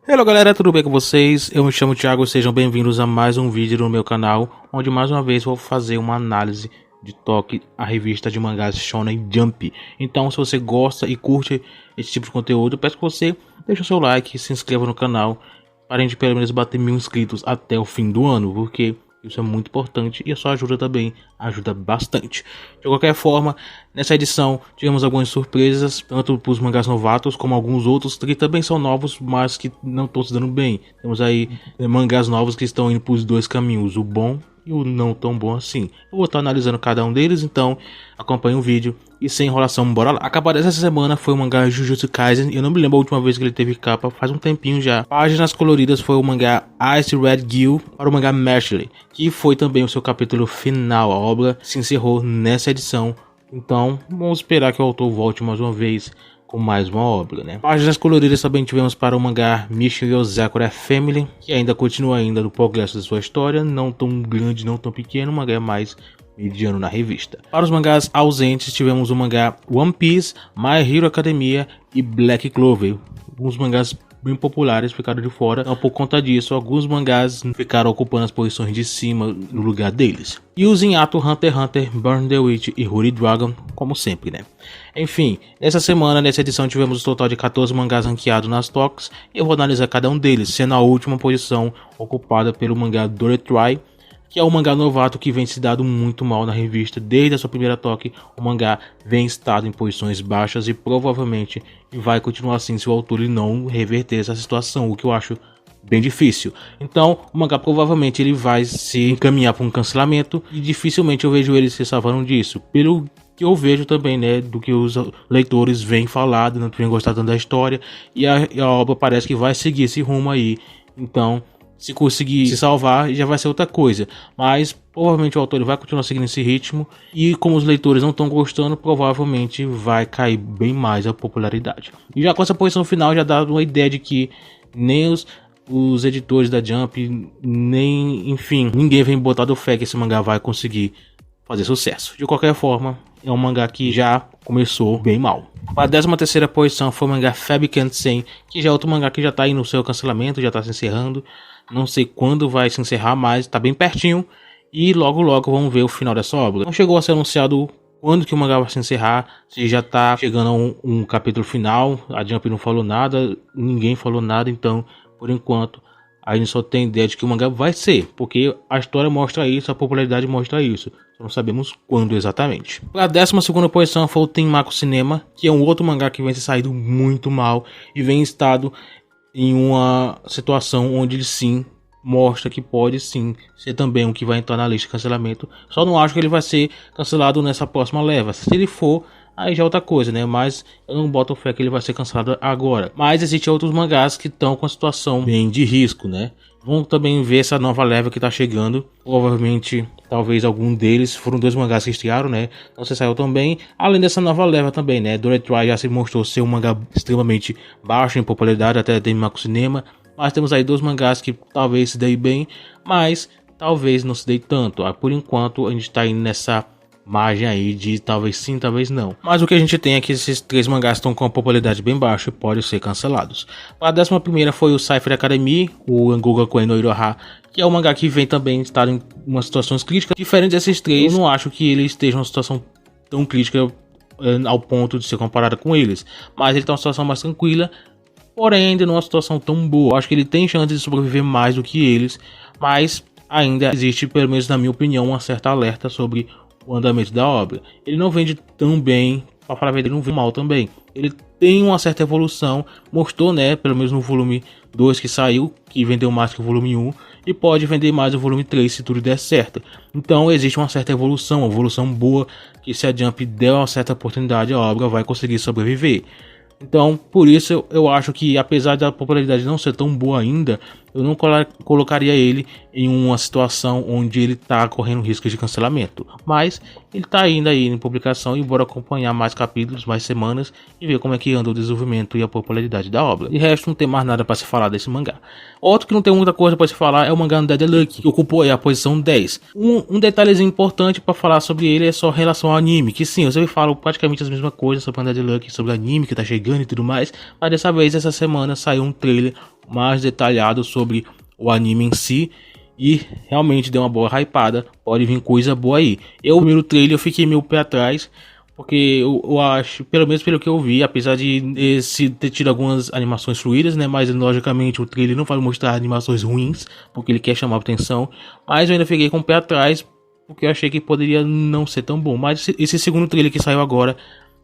Hello galera, tudo bem com vocês? Eu me chamo Thiago, sejam bem-vindos a mais um vídeo no meu canal, onde mais uma vez vou fazer uma análise de toque à revista de mangás Shonen Jump. Então, se você gosta e curte esse tipo de conteúdo, eu peço que você deixe o seu like, se inscreva no canal, para a gente pelo menos bater 1000 inscritos até o fim do ano, porque isso é muito importante e a sua ajuda também ajuda bastante. De qualquer forma, nessa edição tivemos algumas surpresas, tanto para os mangás novatos como alguns outros que também são novos, mas que não estão se dando bem. Temos aí mangás novos que estão indo para os dois caminhos, o bom e o não tão bom assim. Eu vou estar analisando cada um deles, então acompanhe o vídeo e sem enrolação, bora lá. Acabado essa semana foi o mangá Jujutsu Kaisen. Eu não me lembro a última vez que ele teve capa, faz um tempinho já. Páginas coloridas foi o mangá Ice Red Gill para o mangá Mashley, que foi também o seu capítulo final. A obra se encerrou nessa edição, então vamos esperar que o autor volte mais uma vez com mais uma obra, né? Páginas coloridas também tivemos para o mangá Michiyo Sakura Family, que ainda continua no progresso da sua história, não tão grande, não tão pequeno, o mangá é mais mediano na revista. Para os mangás ausentes tivemos o mangá One Piece, My Hero Academia e Black Clover. Alguns mangás bem populares ficaram de fora, então por conta disso alguns mangás ficaram ocupando as posições de cima no lugar deles. E os Ato Hunter x Hunter, Burn the Witch e Holy Dragon, como sempre, né? Enfim, nessa semana, nessa edição tivemos um total de 14 mangás ranqueados nas toques e eu vou analisar cada um deles, sendo a última posição ocupada pelo mangá Doretry, que é um mangá novato que vem se dado muito mal na revista. Desde a sua primeira toque, o mangá vem estado em posições baixas e provavelmente vai continuar assim se o autor não reverter essa situação, o que eu acho bem difícil. Então, o mangá provavelmente ele vai se encaminhar para um cancelamento e dificilmente eu vejo ele se salvando disso. Pelo que eu vejo também, né, do que os leitores vêm falado, não vêm gostado da história e a obra parece que vai seguir esse rumo aí. Então, se conseguir se salvar, já vai ser outra coisa. Mas provavelmente o autor vai continuar seguindo esse ritmo. E como os leitores não estão gostando, provavelmente vai cair bem mais a popularidade. E já com essa posição final, já dá uma ideia de que nem os editores da Jump, nem, enfim, ninguém vem botar do fé que esse mangá vai conseguir fazer sucesso. De qualquer forma, é um mangá que já começou bem mal. A 13ª posição foi o mangá Fab Sen, que já é outro mangá que já está aí no seu cancelamento, já está se encerrando. Não sei quando vai se encerrar, mas está bem pertinho. E logo logo vamos ver o final dessa obra. Não chegou a ser anunciado quando que o mangá vai se encerrar. Se já está chegando a um capítulo final. A Jump não falou nada, ninguém falou nada. Então, por enquanto, a gente só tem ideia de que o mangá vai ser. Porque a história mostra isso, a popularidade mostra isso. Não sabemos quando exatamente. Para a 12ª posição foi o Tenmaku Cinema, que é um outro mangá que vem se saído muito mal. E vem estado em uma situação onde ele sim mostra que pode sim ser também um que vai entrar na lista de cancelamento. Só não acho que ele vai ser cancelado nessa próxima leva. Se ele for, aí já é outra coisa, né? Mas eu não boto fé que ele vai ser cancelado agora. Mas existem outros mangás que estão com a situação bem de risco, né? Vamos também ver essa nova leva que tá chegando. Provavelmente, talvez algum deles. Foram 2 mangás que estrearam, né? Não se saiu tão bem. Além dessa nova leva também, né? Doretry já se mostrou ser um mangá extremamente baixo em popularidade, até Tenmaku Cinema. Mas temos aí 2 mangás que talvez se deem bem, mas talvez não se deem tanto. Por enquanto, a gente tá indo nessa margem aí de talvez sim, talvez não. Mas o que a gente tem é que esses 3 mangás estão com a popularidade bem baixa e podem ser cancelados. A 11ª foi o Cypher Academy, o Angogaku no Iroha, que é um mangá que vem também estar em umas situações críticas. Diferente desses 3, eu não acho que ele esteja em uma situação tão crítica ao ponto de ser comparado com eles. Mas ele está em uma situação mais tranquila, porém ainda não é uma situação tão boa. Eu acho que ele tem chance de sobreviver mais do que eles, mas ainda existe, pelo menos na minha opinião, uma certa alerta sobre o andamento da obra. Ele não vende tão bem, para falar a verdade, ele não vende mal também. Ele tem uma certa evolução, mostrou, né, pelo menos no volume 2 que saiu, que vendeu mais que o volume 1, e pode vender mais o volume 3 se tudo der certo. Então existe uma certa evolução, uma evolução boa, que se a Jump der uma certa oportunidade, a obra vai conseguir sobreviver. Então, por isso eu acho que, apesar da popularidade não ser tão boa ainda, eu não colocaria ele em uma situação onde ele está correndo risco de cancelamento. Mas ele está ainda aí em publicação e bora acompanhar mais capítulos, mais semanas e ver como é que anda o desenvolvimento e a popularidade da obra. De resto, não tem mais nada para se falar desse mangá. Outro que não tem muita coisa para se falar é o mangá Undead Luck, que ocupou aí a posição 10. Um detalhezinho importante para falar sobre ele é só em relação ao anime, que sim, eu sempre falo praticamente as mesmas coisas sobre Undead Luck, sobre o anime que tá chegando e tudo mais, mas dessa vez, essa semana, saiu um trailer mais detalhado sobre o anime em si. E realmente deu uma boa hypada, pode vir coisa boa aí. O primeiro trailer eu fiquei meio pé atrás, porque eu acho, pelo menos pelo que eu vi, apesar de ter tido algumas animações fluídas, né, mas logicamente o trailer não vai mostrar animações ruins, porque ele quer chamar a atenção. Mas eu ainda fiquei com o pé atrás, porque eu achei que poderia não ser tão bom. Mas esse segundo trailer que saiu agora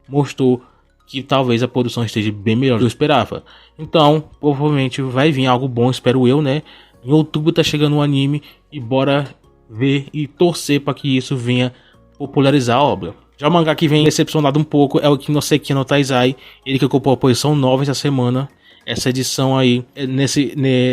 mostrou que talvez a produção esteja bem melhor do que eu esperava. Então, provavelmente vai vir algo bom, espero eu, né? Em outubro tá chegando um anime e bora ver e torcer para que isso venha popularizar a obra. Já o mangá que vem decepcionado um pouco é o Kinoseki no Taizai, ele que ocupou a posição 9 essa semana. Essa edição aí,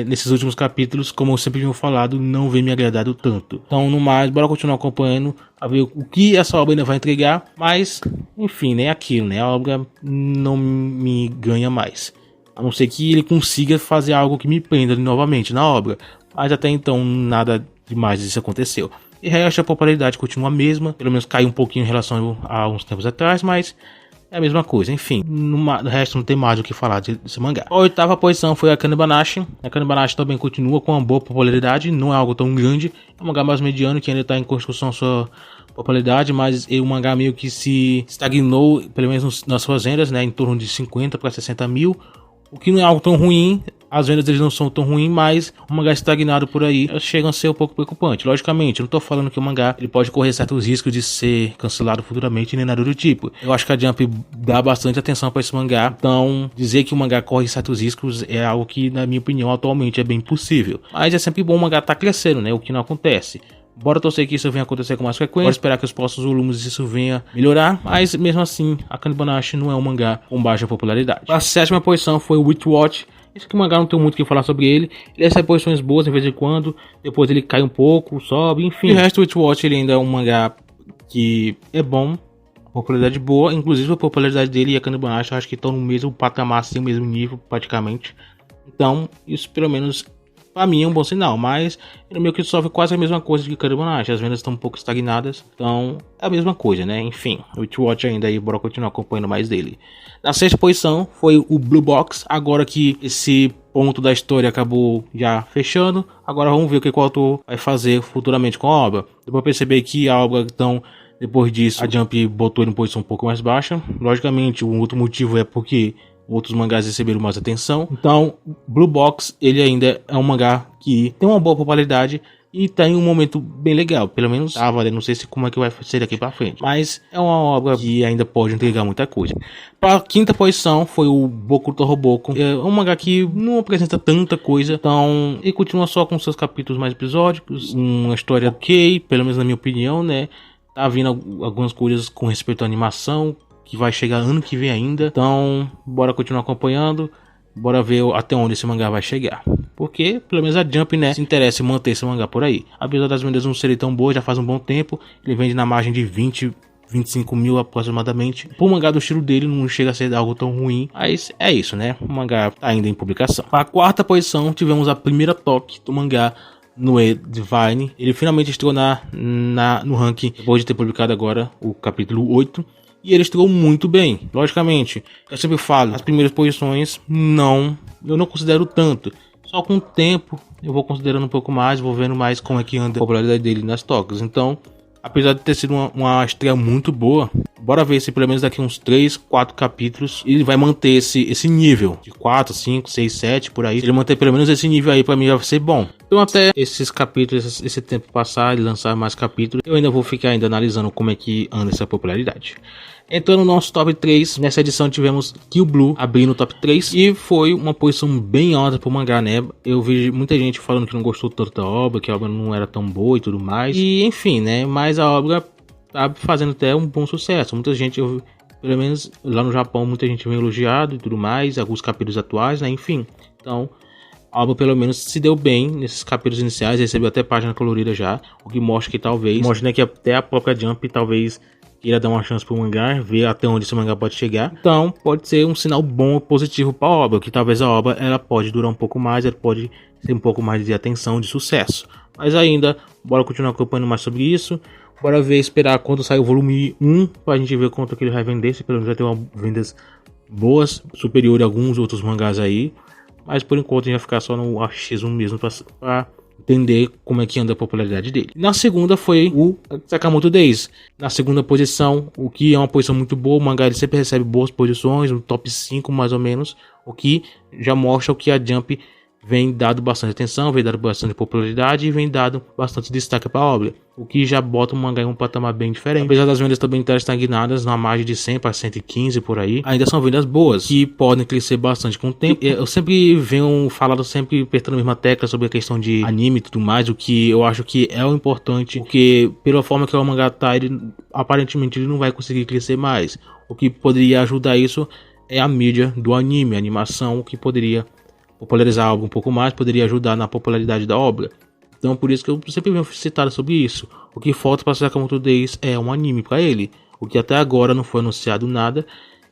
nesses últimos capítulos, como eu sempre venho falado, não vem me agradado tanto. Então, no mais, bora continuar acompanhando a ver o que essa obra ainda vai entregar. Mas, enfim, né, aquilo, né, a obra não me ganha mais. A não ser que ele consiga fazer algo que me prenda novamente na obra. Mas até então, nada demais disso aconteceu. E o resto, a popularidade continua a mesma. Pelo menos caiu um pouquinho em relação a uns tempos atrás, mas é a mesma coisa. Enfim, no resto não tem mais o que falar desse mangá. A oitava posição foi a Kanebanashi. A Kanebanashi também continua com uma boa popularidade. Não é algo tão grande. É um mangá mais mediano que ainda está em construção sua popularidade, mas o mangá meio que se estagnou, pelo menos nas suas vendas, né, em torno de 50 para 60 mil. O que não é algo tão ruim, as vendas deles não são tão ruins, mas o mangá estagnado por aí chega a ser um pouco preocupante. Logicamente, eu não tô falando que o mangá ele pode correr certos riscos de ser cancelado futuramente nem nada do tipo. Eu acho que a Jump dá bastante atenção para esse mangá, então dizer que o mangá corre certos riscos é algo que, na minha opinião, atualmente é bem possível. Mas é sempre bom o mangá tá crescendo, né? O que não acontece. Bora torcer que isso venha acontecer com mais frequência. Bora esperar que os próximos volumes isso venha melhorar. Mas mesmo assim, a Kanebanashi não é um mangá com baixa popularidade. A sétima posição foi o Witchwatch. Esse aqui o mangá não tem muito o que falar sobre ele. Ele recebe posições boas de vez em quando. Depois ele cai um pouco, sobe, enfim. O resto do Witchwatch ele ainda é um mangá que é bom. Popularidade boa. Inclusive a popularidade dele e a Kanebanashi eu acho que estão no mesmo patamar, assim, no mesmo nível praticamente. Então isso pelo menos pra mim é um bom sinal, mas ele meio que sofre quase a mesma coisa que Kanebanashi. As vendas estão um pouco estagnadas, então é a mesma coisa, né? Enfim, o Witchwatch ainda aí, bora continuar acompanhando mais dele. Na sexta posição foi o Blue Box. Agora que esse ponto da história acabou já fechando, agora vamos ver o que o autor vai fazer futuramente com a obra. Deu pra perceber que a obra, então, depois disso, a Jump botou ele em posição um pouco mais baixa. Logicamente, o outro motivo é porque outros mangás receberam mais atenção. Então, Blue Box, ele ainda é um mangá que tem uma boa popularidade e tem um momento bem legal. Pelo menos tava, não sei se como é que vai ser daqui pra frente. Mas é uma obra que ainda pode entregar muita coisa. Para a quinta posição foi o Boku no Hero. É um mangá que não apresenta tanta coisa. Então, ele continua só com seus capítulos mais episódicos. Uma história ok, pelo menos na minha opinião, né? Tá vindo algumas coisas com respeito à animação, que vai chegar ano que vem ainda. Então, bora continuar acompanhando. Bora ver até onde esse mangá vai chegar. Porque, pelo menos a Jump, né, se interessa em manter esse mangá por aí. Apesar das vendas não serem tão boas, já faz um bom tempo. Ele vende na margem de 20, 25 mil aproximadamente. Por mangá do estilo dele, não chega a ser algo tão ruim. Mas é isso, né? O mangá tá ainda em publicação. Para a quarta posição, tivemos a primeira toque do mangá no Divine. Ele finalmente estreou no ranking, depois de ter publicado agora o capítulo 8. E ele estreou muito bem. Logicamente, eu sempre falo, as primeiras posições eu não considero tanto. Só com o tempo eu vou considerando um pouco mais, vou vendo mais como é que anda a popularidade dele nas tocas. Então, apesar de ter sido uma estreia muito boa, bora ver se pelo menos daqui uns 3, 4 capítulos ele vai manter esse nível de 4, 5, 6, 7 por aí. Se ele manter pelo menos esse nível aí, pra mim vai ser bom. Então até esses capítulos, esse tempo passar e lançar mais capítulos, eu ainda vou ficar ainda analisando como é que anda essa popularidade. Entrando no nosso top 3, nessa edição tivemos Kill Blue abrindo o top 3 e foi uma posição bem alta pro mangá, né? Eu vi muita gente falando que não gostou tanto da obra, que a obra não era tão boa e tudo mais. E enfim, né? Mas a obra tá fazendo até um bom sucesso. Muita gente, pelo menos lá no Japão, muita gente vem elogiado e tudo mais, alguns capítulos atuais, né? Enfim, então a obra pelo menos se deu bem nesses capítulos iniciais, recebeu até página colorida já, o que mostra que talvez, mostra, né, que até a própria Jump talvez queira dar uma chance pro mangá, ver até onde esse mangá pode chegar. Então pode ser um sinal bom, positivo para a obra, que talvez a obra ela pode durar um pouco mais, ela pode ter um pouco mais de atenção, de sucesso. Mas ainda, bora continuar acompanhando mais sobre isso. Bora ver, esperar quando sair o volume 1, pra gente ver quanto que ele vai vender, se pelo menos vai ter vendas boas, superior a alguns outros mangás aí. mas por enquanto a gente vai ficar só no X1 mesmo para entender como é que anda a popularidade dele. Na segunda foi o Sakamoto Days, na segunda posição, o que é uma posição muito boa. O mangá ele sempre recebe boas posições, no top 5 mais ou menos, o que já mostra o que a Jump vem dado bastante atenção, vem dado bastante popularidade e vem dado bastante destaque para a obra, o que já bota o mangá em um patamar bem diferente. Apesar das vendas também estarem estagnadas na margem de 100 para 115 por aí, ainda são vendas boas, que podem crescer bastante com o tempo. Eu sempre venho falando, sempre apertando a mesma tecla sobre a questão de anime e tudo mais, o que eu acho que é o importante, porque pela forma que o mangá tá, ele aparentemente ele não vai conseguir crescer mais. O que poderia ajudar isso é a mídia do anime, a animação, que poderia popularizar algo um pouco mais, poderia ajudar na popularidade da obra. Então por isso que eu sempre venho citar sobre isso. O que falta para Sakamoto Days é um anime para ele, o que até agora não foi anunciado nada.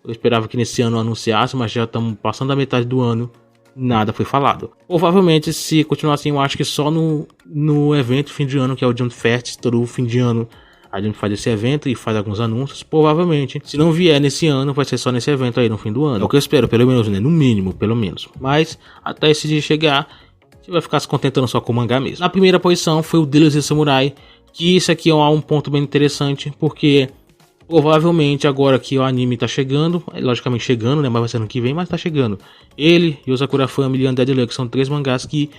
Eu esperava que nesse ano anunciasse, mas já estamos passando a metade do ano, nada foi falado. Provavelmente, se continuar assim, eu acho que só no evento fim de ano, que é o Jump Fest, todo fim de ano a gente faz esse evento e faz alguns anúncios. Provavelmente, se não vier nesse ano, vai ser só nesse evento aí no fim do ano. É o que eu espero, pelo menos, né? No mínimo, pelo menos. Mas, até esse dia chegar, a gente vai ficar se contentando só com o mangá mesmo. Na primeira posição foi o Delos e Samurai, que isso aqui é um ponto bem interessante, porque provavelmente agora que o anime tá chegando, logicamente chegando, né? Mas vai ser ano que vem, mas tá chegando. Ele e o Sakura Family e Undead Luck são 3 mangás que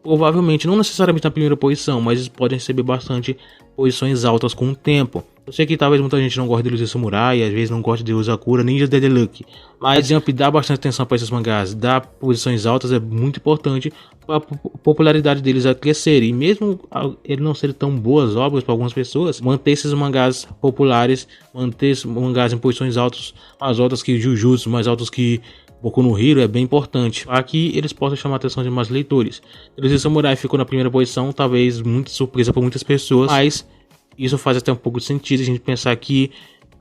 provavelmente, não necessariamente na primeira posição, mas eles podem receber bastante posições altas com o tempo. Eu sei que talvez muita gente não goste de Deus e Samurai, às vezes não gosta de Sakura, Ninja Dead Luck, mas Jump dá bastante atenção para esses mangás, dá posições altas, é muito importante para a popularidade deles a crescer. E mesmo ele não ser tão boas obras para algumas pessoas, manter esses mangás populares, manter esses mangás em posições altas, mais altas que Jujutsu, mais altas que Boku no Hero, é bem importante para que eles possam chamar a atenção de mais leitores. Deus Samurai ficou na primeira posição, talvez muito surpresa para muitas pessoas, mas isso faz até um pouco de sentido a gente pensar que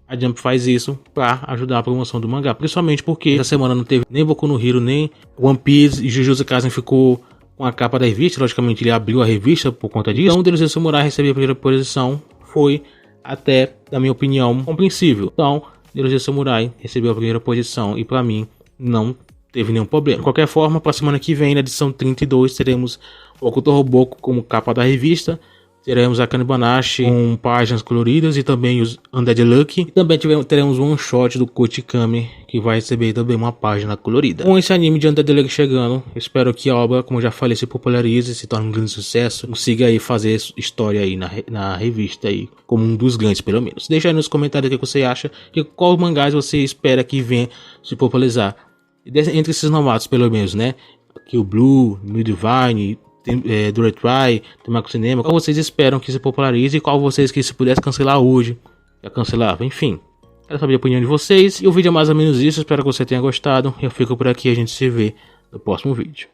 a Jump faz isso para ajudar a promoção do mangá, principalmente porque essa semana não teve nem Boku no Hero, nem One Piece, e Jujutsu Kaisen ficou com a capa da revista. Logicamente ele abriu a revista por conta disso. Então o Deus Samurai receber a primeira posição foi até, na minha opinião, compreensível. Então Deus Samurai recebeu a primeira posição e para mim não teve nenhum problema. De qualquer forma, para a semana que vem, na edição 32, teremos o Okuto Roboku como capa da revista. Teremos a Kanibanashi com páginas coloridas e também os Undead Luck. E também teremos um one shot do Kochikami, que vai receber também uma página colorida. Com esse anime de Undead Luck chegando, espero que a obra, como eu já falei, se popularize, se torne um grande sucesso. Consiga aí fazer história aí na revista aí, como um dos grandes pelo menos. Deixa aí nos comentários o que você acha, e qual mangás você espera que venha se popularizar. Entre esses novatos pelo menos, né? Aqui o Blue, New Divine, do Retry, Temaco Cinema. Qual vocês esperam que se popularize e qual vocês que se pudesse cancelar hoje já cancelava, enfim. Quero saber a opinião de vocês e o vídeo é mais ou menos isso. Espero que você tenha gostado. Eu fico por aqui, a gente se vê no próximo vídeo.